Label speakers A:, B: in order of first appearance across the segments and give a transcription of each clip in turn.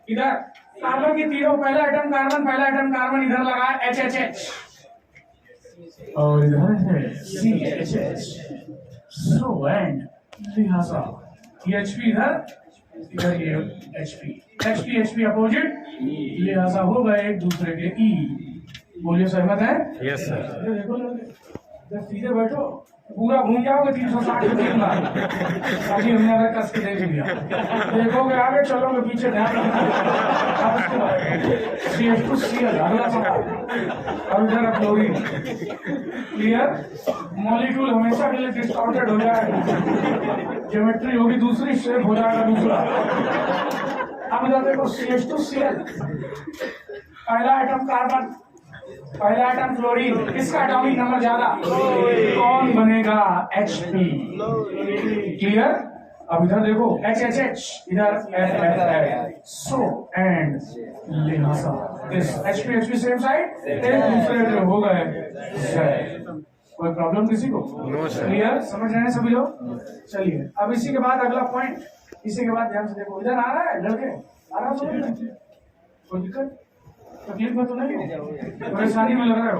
A: इधर कार्बन की तीनों पहला एटम कार्बन इधर लगा है HHH और इधर है CHH। सो एंड लिहाजा ये HP इधर ये HP अपोजिट, लिहाजा हो गए एक दूसरे के E। बोलिए सहमत है?
B: Yes sir.
A: देखो जब सीधे बैठो पूरा घूम जाओगे 360 के 3 बार। अभी हमने अगर कस के देख लिया, देखोगे आगे चलोगे पीछे ध्यान CH2Cl अगला सवाल। और इधर क्लोरीन। क्लियर? मॉलिक्यूल हमेशा के लिए डिस्टॉर्टेड हो जाएगा, ज्योमेट्री होगी दूसरी, शेप हो जाएगा दूसरा। अब इधर देखो CH2Cl, पहला आइटम कार्बन, पहला आइटम क्लोरीन, किसका एटॉमिक नंबर ज्यादा? कौन बनेगा? HP। क्लियर? अब इधर देखो HHH, इधर FFF। सो एंड लिहाजा दिस HP सेम साइड, एक दूसरे के हो गए Z। कोई प्रॉब्लम किसी को?
B: No sir.
A: क्लियर? समझ रहे हैं सभी लोग? चलिए अब इसी के बाद अगला पॉइंट, इसी के बाद ध्यान से देखो, इधर आ रहा है लड़के, आ रहा है? कोई दिक्कत तकलीफ में तो नहीं हो? परेशानी में लग रहे हो?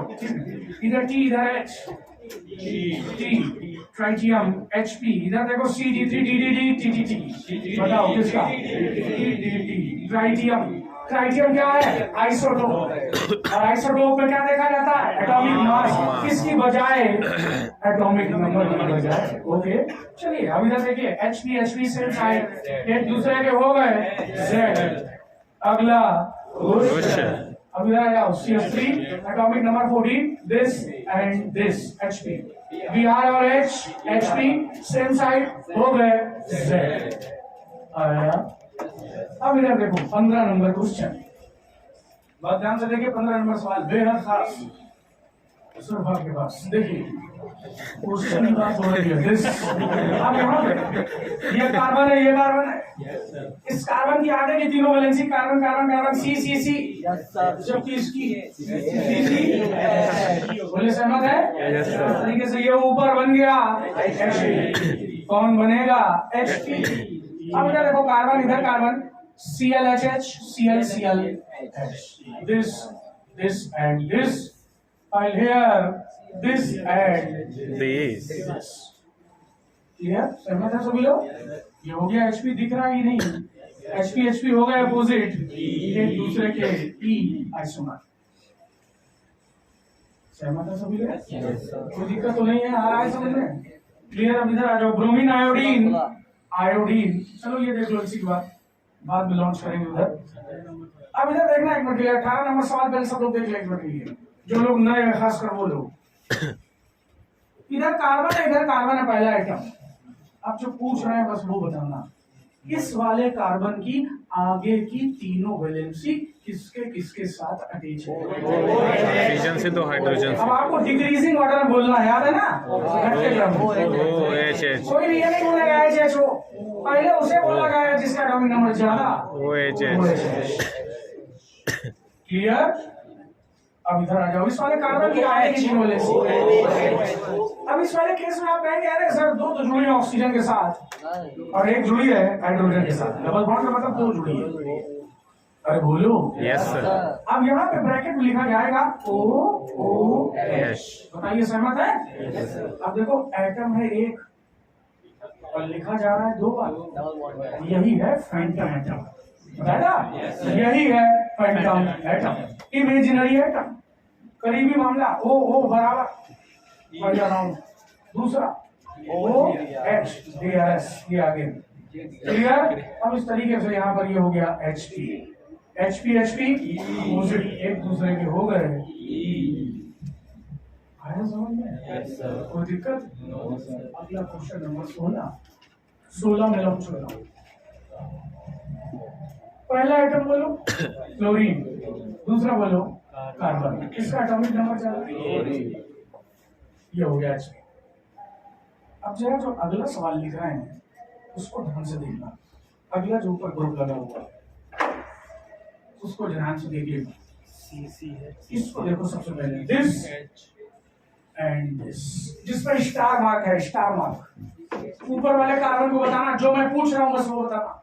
A: इधर T, इधर H, T ट्राइटियम HP, इधर देखो CH3, TTT। बताओ किसका? ट्राइटियम। ट्राइटियम क्या है? आइसोटोप। और आइसोटोप में क्या देखा जाता है? एटॉमिक मास किसकी बजाय? एटॉमिक नंबर की बजाय। ओके चलिए अब इधर देखिए HP सेम साइड, एक दूसरे के हो गए Z। अगला अब इधर आ जाओ CH3 atomic number 14, this and this HP। Br और HP सेम साइड हो गए Z। आया? अब इधर देखो 15 नंबर क्वेश्चन, बहुत ध्यान से देखिए। 15 नंबर सवाल बेहद खास सुरभा के पास। देखिए क्वेश्चन की बात हो रही है दिस। अब यहाँ पे ये कार्बन है, ये कार्बन है, इस कार्बन की आगे की तीनों valency carbon carbon carbon C, जबकि इसकी C। बोले सहमत है? इस तरीके से ये ऊपर बन गया HP। कौन बनेगा? HP। अब इधर देखो कार्बन, इधर carbon ClHH, Cl, this and this, while here this and
B: this.
A: Clear? सहमत है सभी लोग? ये हो गया HP, दिख रहा है कि नहीं? HP हो गया अपोजिट, एक दूसरे के E आइसोमर। सहमत है सभी लोग? कोई दिक्कत तो नहीं है? आ रहा है समझ में? क्लियर? अब इधर आ जाओ ब्रोमीन आयोडीन। चलो ये देख लो, इसी के बाद में लॉन्च करेंगे उधर। अब इधर देखना एक मिनट, 18 नंबर सवाल पहले सब लोग देख लें एक मिनट के लिए, जो लोग नए हैं खासकर वो लोग। इधर कार्बन है पहला आइटम। आप जो पूछ रहे हैं बस वो बताना, इस वाले कार्बन की आगे की तीनों वैलेंसी किसके साथ अटैच है?
B: ऑक्सीजन से तो हाइड्रोजन
A: अब आपको डिक्रीजिंग ऑर्डर में बोलना है, याद है ना?
B: OH।
A: कोई भी ये नहीं बोलेगा HHO, पहले उसे बोला गया जिसका एटॉमिक नंबर ज्यादा।
B: OH।
A: क्लियर? अब इधर आ जाओ, इस वाले कार्बन की आगे की तीनों वैलेंसी। अब इस वाले केस में आप कहेंगे अरे सर दो तो जुड़ी है ऑक्सीजन के साथ और एक जुड़ी है हाइड्रोजन के साथ, डबल बॉन्ड का मतलब दो जुड़ी है। अरे बोलो
B: यस सर।
A: अब यहाँ पे ब्रैकेट में लिखा जाएगा OOH। बताइए सहमत है? अब देखो एटम है एक और लिखा जा रहा है दो बार, यही है फैंटम एटम। यही है फैंटम एटम, इमेजिनरी एटम। करीबी मामला O बराबर पहला राउंड, दूसरा OH DRS ये आगे। क्लियर? अब इस तरीके से यहाँ पर ये हो गया HP अपोजिट, एक दूसरे के हो गए। आया समझ में? कोई दिक्कत? अगला क्वेश्चन नंबर 16 में लॉन्च कर रहा हूँ। पहला आइटम बोलो क्लोरीन, दूसरा बोलो कार्बन, किसका एटॉमिक नंबर चला? ये हो गया HP। अब जरा जो अगला सवाल लिख रहे हैं उसको ध्यान से देखना, अगला जो ऊपर ग्रुप लगा हुआ है उसको ध्यान से देखिएगा। इसको देखो सबसे पहले, दिस एंड दिस, जिस पर स्टार मार्क है, स्टार मार्क ऊपर वाले कार्बन को बताना, जो मैं पूछ रहा हूं बस वो बताना।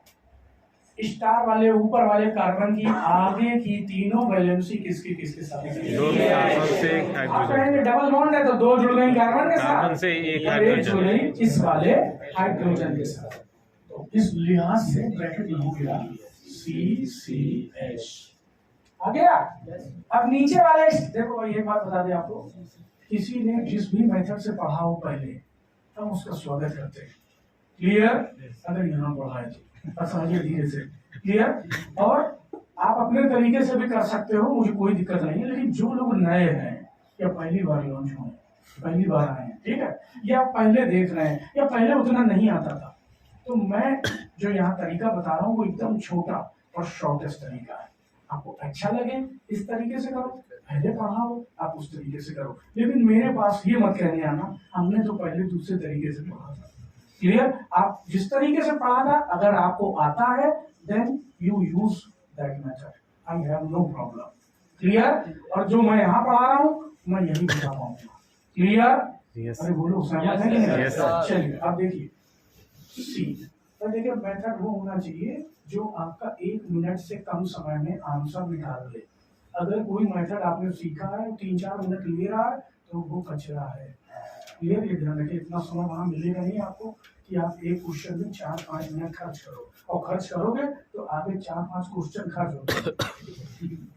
A: स्टार वाले ऊपर वाले कार्बन की आगे की तीनों वैलेंसी किसके किसके साथ?
B: दो कार्बन से एक
A: आप
B: हाइड्रोजन,
A: कहेंगे डबल बॉन्ड है तो दो जुड़ गई कार्बन के साथ,
B: कार्बन से एक
A: और एक जुड़
B: हाइड्रोजन।
A: गई इस वाले हाइड्रोजन के साथ। तो इस लिहाज से ब्रैकेट लिख दिया CCH आ गया। अब नीचे वाले देखो भाई, एक बात बता दें आपको, किसी ने जिस भी मेथड से पढ़ा हो पहले हम उसका स्वागत करते हैं। क्लियर? अगर यहाँ पढ़ा है तो समझिए धीरे से। क्लियर? और आप अपने तरीके से भी कर सकते हो, मुझे कोई दिक्कत नहीं है। लेकिन जो लोग नए हैं या पहली बार लॉन्च हुए, पहली बार आए हैं, ठीक है, या पहले देख रहे हैं या पहले उतना नहीं आता था, तो मैं जो यहाँ तरीका बता रहा हूँ वो एकदम छोटा और शॉर्टेस्ट तरीका है। आपको अच्छा लगे इस तरीके से करो, पहले पढ़ा हो आप उस तरीके से करो, लेकिन मेरे पास ये मत कहने आना हमने तो पहले दूसरे तरीके से पढ़ा था। क्लियर? आप जिस तरीके से पढ़ा था अगर आपको आता है then you use that method, I have no problem. Clear? और जो मैं यहाँ पढ़ा रहा हूँ मैं यही बता पाऊंगा। क्लियर?
B: Yes.
A: अरे बोलो सहमत है कि नहीं?
B: Yes, sir.
A: चलिए अब देखिए सी, तो देखिए मेथड वो होना चाहिए जो आपका 1 मिनट से कम समय में आंसर निकाल दे। अगर कोई मेथड आपने सीखा है 3-4 मिनट ले रहा है तो वो कचरा है। क्लियर? ये ध्यान रखिए, इतना समय वहां मिलेगा नहीं आपको कि आप एक क्वेश्चन में 4-5 मिनट खर्च करो, और खर्च करोगे तो आगे 4-5 क्वेश्चन खर्च होते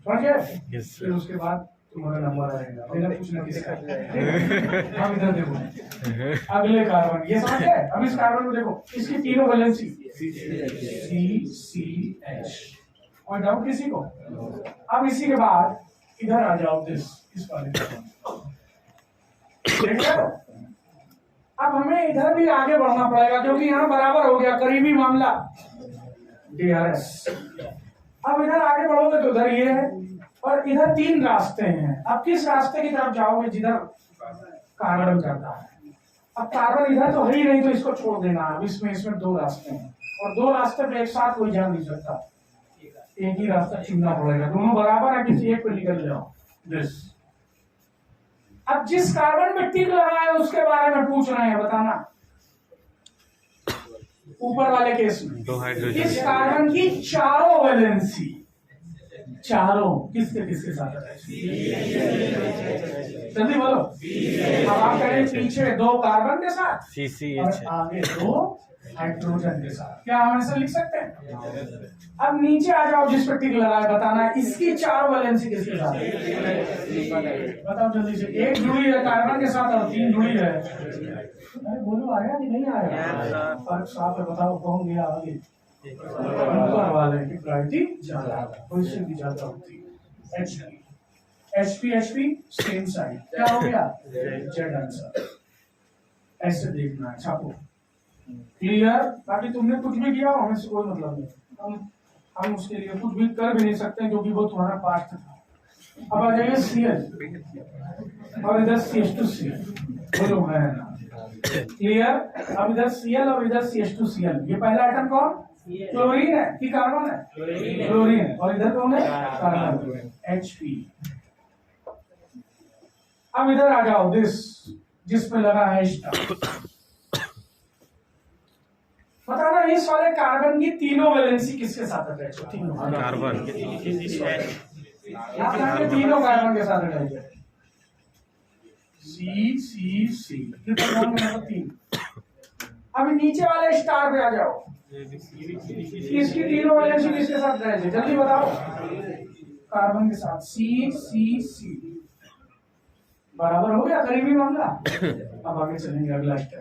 A: समझे?
B: Yes,
A: फिर उसके बाद तुम्हारा नंबर आएगा, मेरा कुछ ना किसी का। अब इधर देखो अगले कार्बन, ये समझ गए? अब इस कार्बन को देखो, इसकी तीनों वैलेंसी CCH, और डाउट किसी को? अब इसी के बाद इधर आ जाओ, इस वाले कार्बन देख रहे हो? अब हमें इधर भी आगे बढ़ना पड़ेगा क्योंकि यहाँ बराबर हो गया, करीबी मामला DRS। अब इधर आगे बढ़ोगे तो उधर ये है, और इधर 3 रास्ते हैं। अब किस रास्ते की तरफ जाओगे? जिधर कार्बन जाता है। अब कार्बन इधर तो है ही नहीं तो इसको छोड़ देना। अब इसमें 2 रास्ते हैं, और 2 रास्ते पे एक साथ कोई जा नहीं सकता, एक ही रास्ता चुनना पड़ेगा। दोनों बराबर है, किसी एक पे निकल जाओ दिस। अब जिस कार्बन में टिक लगा है उसके बारे में पूछ रहे हैं, बताना। ऊपर वाले केस में
B: दो हाइड्रोजन,
A: इस कार्बन की चारों वैलेंसी, चारों किसके किसके साथ है? जल्दी बोलो। अब आप कहें पीछे 2 कार्बन के साथ और
B: CCH।
A: आगे 2 हाइड्रोजन के साथ। क्या हम ऐसा लिख सकते हैं? अब नीचे आ जाओ, जिस पर टिक लगा है बताना इसकी 4 वैलेंसी किसके साथ है? बताओ जल्दी से। 1 जुड़ी है कार्बन के साथ और 3 जुड़ी है। अरे बोलो, आया कि नहीं आया? फर्क साफ है, बताओ कौन गया आगे? ऊपर वाले की प्रायोरिटी ज्यादा, पोजीशन भी ज्यादा होती है। HP सेम साइड, क्या हो गया? Z answer. ऐसे देखना है, छापो। क्लियर? बाकी तुमने कुछ भी किया हमें से कोई मतलब नहीं, हम उसके लिए कुछ भी कर भी नहीं सकते क्योंकि वो तुम्हारा पास्ट था। अब आ जाइए Cl, और इधर CH2Cl, बोलो है ना? क्लियर? अब इधर Cl और इधर CH2Cl। ये पहला आइटम कौन? क्लोरीन है कि कार्बन है? क्लोरीन। और इधर कौन है? Carbon, HP। अब इधर आ जाओ, जिस पे लगा है स्टार। बताना इस वाले कार्बन की तीनों वैलेंसी किसके साथ अटैच है? तीनों
B: कार्बन,
A: तीनों कार्बन के साथ अटैच है। CCC, मतलब 3। अब नीचे वाले स्टार पे आ जाओ, इसकी तीनों वैलेंसी किसके साथ अटैच है? जल्दी बताओ। कार्बन के साथ CCC। बराबर हो गया, करीबी मामला। अब आगे चलेंगे, अगला स्टेप।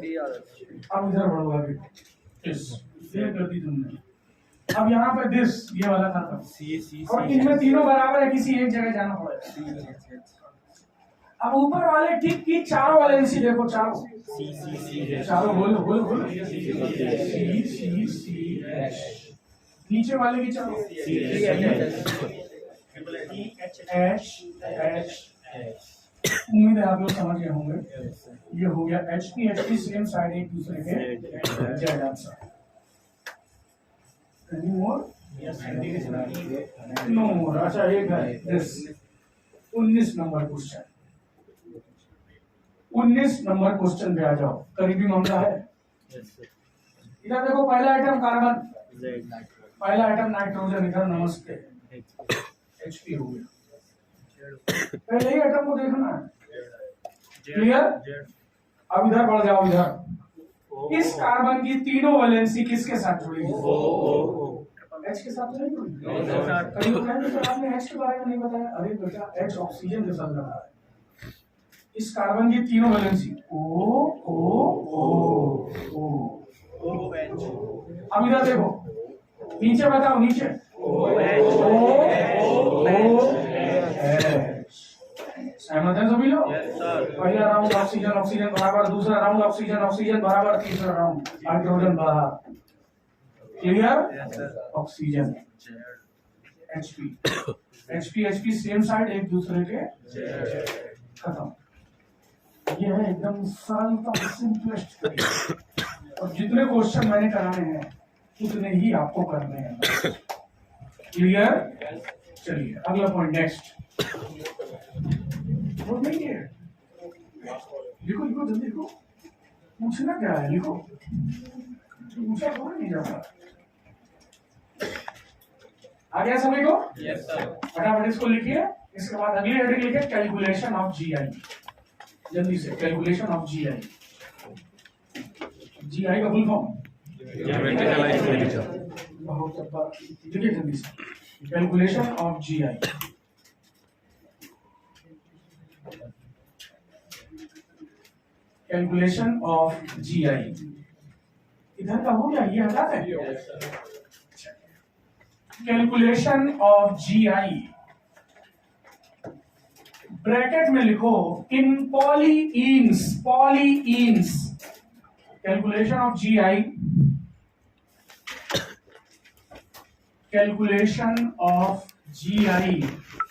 A: अब इधर बढ़ो आगे, कर दी तुमने। अब यहाँ पे ये वाला कार्बन, और इनमें तीनों बराबर है, किसी एक जगह जाना पड़ेगा। अब ऊपर वाले टिक की 4 वैलेंसी देखो, चारों बोलो CCH। नीचे वाले की 4 H। उम्मीद है आप लोग समझ गए होंगे। ये हो गया HP सेम साइड, एक दूसरे के जेड आंसर। नो मोर। अच्छा, एक है 19 नंबर क्वेश्चन। 19 नंबर क्वेश्चन पे आ जाओ, करीबी मामला है। इधर देखो, पहला आइटम कार्बन, पहला आइटम नाइट्रोजन, इधर नमस्ते, HP हो गया। पहले ही आइटम को देखना है, क्लियर? अब इधर बढ़ जाओ, इधर इस कार्बन की तीनों वैलेंसी किसके साथ जुड़ी है? H के साथ नहीं जुड़ी। कहीं तो कहेंगे सर आपने H के बारे में नहीं बताया। अरे बेटा H ऑक्सीजन के साथ लगा है। इस कार्बन की तीनों valency O O O O। अब इधर देखो, नीचे बताओ, नीचे O O सहमत है सभी लोग? पहला राउंड ऑक्सीजन ऑक्सीजन बराबर, दूसरा राउंड ऑक्सीजन ऑक्सीजन बराबर, तीसरा राउंड हाइड्रोजन बाहर। Clear? Oxygen HP HP HP same side, एक दूसरे के खत्म। ये है एकदम सरल सिंपलेस्ट तरीका। और जितने क्वेश्चन मैंने कराने हैं उतने ही आपको करने हैं। क्लियर? चलिए अगला पॉइंट, नेक्स्ट। वो नहीं है, लिखो लिखो जल्दी लिखो। पूछना क्या है, लिखो। पूछा थोड़ा नहीं जाता। आ गया सभी को? Yes sir. फटाफट इसको लिखिए। इसके बाद अगली हेडिंग लिखिए, कैलकुलेशन ऑफ GI। जल्दी से, कैलकुलेशन ऑफ GI। GI का फुल फॉर्म
B: Geometrical expenditure.
A: बहुत लिखिए जल्दी से, calculation of GI। Calculation of GI इधर का हो गया, ये हटा है। कैलकुलेशन ऑफ GI ब्रैकेट में लिखो इन पॉलीइन्स, पॉलीइन्स। Calculation of GI, calculation of GI